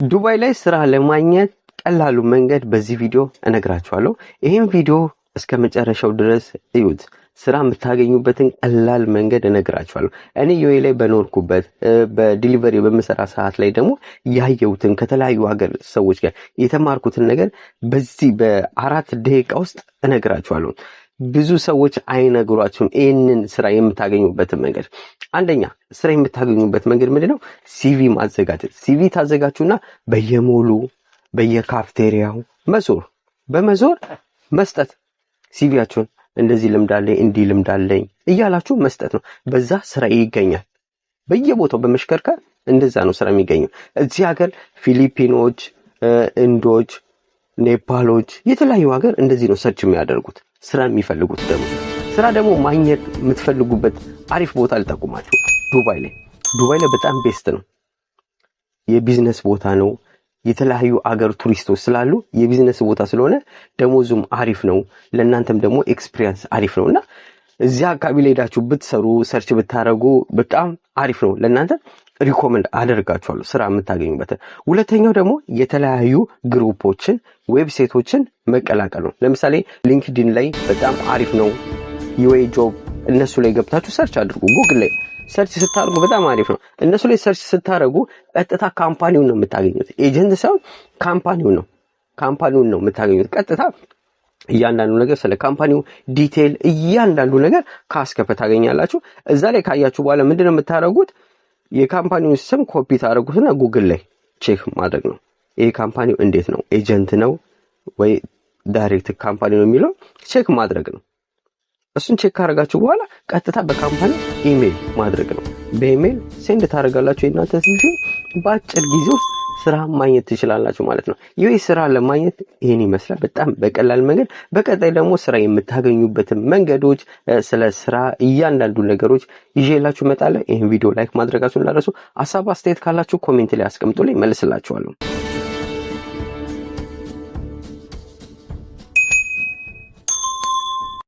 ዱባይ ላይ ስራ ለማግኘት ቀላሉ መንገድ በዚህ ቪዲዮ እነግራችኋለሁ። ይሄን ቪዲዮ እስከ መጨረሻው ድረስ እዩት። ስራ የምታገኙበትን ቀላል መንገድ እነግራችኋለሁ። እኔ ዩኤኢ ላይ በኖርኩበት በዲሊቨሪ በመሰራ ሰዓት ላይ ደግሞ ያየሁትን ከተለያዩ ሀገር ሰዎች ጋር የተማርኩትን ነገር በዚህ በ4 ደቂቃ ውስጥ እነግራችኋለሁ። ብዙ ሰዎች አይነግሯችሁም ይህንን ስራ የምታገኙበትን መንገድ። አንደኛ ስራ የምታገኙበት መንገድ ምንድነው? ሲቪ ማዘጋጀት። ሲቪ ታዘጋጁና በየሞሉ በየካፍቴሪያው በመዞር መስጠት። ሲቪያችሁን እንደዚህ ልምዳለኝ እንዲህ ልምዳለኝ እያላችሁ መስጠት ነው። በዛ ስራ ይገኛል። በየቦታው በመሽከርከር እንደዛ ነው ስራ የሚገኘው። እዚህ ሀገር ፊሊፒኖች፣ እንዶች፣ ኔፓሎች የተለያዩ ሀገር እንደዚህ ነው ሰርች የሚያደርጉት ስራ የሚፈልጉት። ስራ ደግሞ ማግኘት የምትፈልጉበት አሪፍ ቦታ ልጠቁማችሁ። ዱባይ ላይ በጣም ቤስት ነው። የቢዝነስ ቦታ ነው። የተለያዩ አገር ቱሪስቶች ስላሉ የቢዝነስ ቦታ ስለሆነ ደሞዙም አሪፍ ነው። ለእናንተም ደግሞ ኤክስፒሪየንስ አሪፍ ነውና እዚህ አካባቢ ላይ ሄዳችሁ ብትሰሩ ሰርች ብታረጉ በጣም አሪፍ ነው። ለእናንተ ሪኮመንድ አደርጋችኋለሁ ስራ የምታገኙበት። ሁለተኛው ደግሞ የተለያዩ ግሩፖችን ዌብሳይቶችን መቀላቀል ነው። ለምሳሌ ሊንክድኢን ላይ በጣም አሪፍ ነው። ዩኤኢ ጆብ እነሱ ላይ ገብታችሁ ሰርች አድርጉ። ጉግል ላይ ሰርች ስታደርጉ በጣም አሪፍ ነው። እነሱ ላይ ሰርች ስታደርጉ ቀጥታ ካምፓኒውን ነው የምታገኙት። ኤጀንት ሳይሆን ካምፓኒውን ነው የምታገኙት። ቀጥታ እያንዳንዱ ነገር ስለ ካምፓኒው ዲቴል እያንዳንዱ ነገር ካስከፈ ታገኛላችሁ። እዛ ላይ ካያችሁ በኋላ ምንድነው የምታደርጉት? የካምፓኒውን ስም ኮፒ ታደርጉትና ጉግል ላይ ቼክ ማድረግ ነው። ይሄ ካምፓኒው እንዴት ነው? ኤጀንት ነው ወይ ዳይሬክት ካምፓኒ ነው የሚለው ቼክ ማድረግ ነው። እሱን ቼክ ካደረጋችሁ በኋላ ቀጥታ በካምፓኒ ኢሜል ማድረግ ነው። በኢሜል ሴንድ ታደርጋላችሁ። የእናንተ ሲቪ በአጭር ጊዜ ውስጥ ስራ ማግኘት ትችላላችሁ ማለት ነው። ይሄ ስራ ለማግኘት ይሄን ይመስላል በጣም በቀላል መንገድ። በቀጣይ ደግሞ ስራ የምታገኙበትን መንገዶች፣ ስለ ስራ እያንዳንዱ ነገሮች ይዤላችሁ እመጣለሁ። ይሄን ቪዲዮ ላይክ ማድረጋችሁን እንዳትረሱ። ሐሳብ አስተያየት ካላችሁ ኮሜንት ላይ አስቀምጡልኝ፣ መልስላችኋለሁ።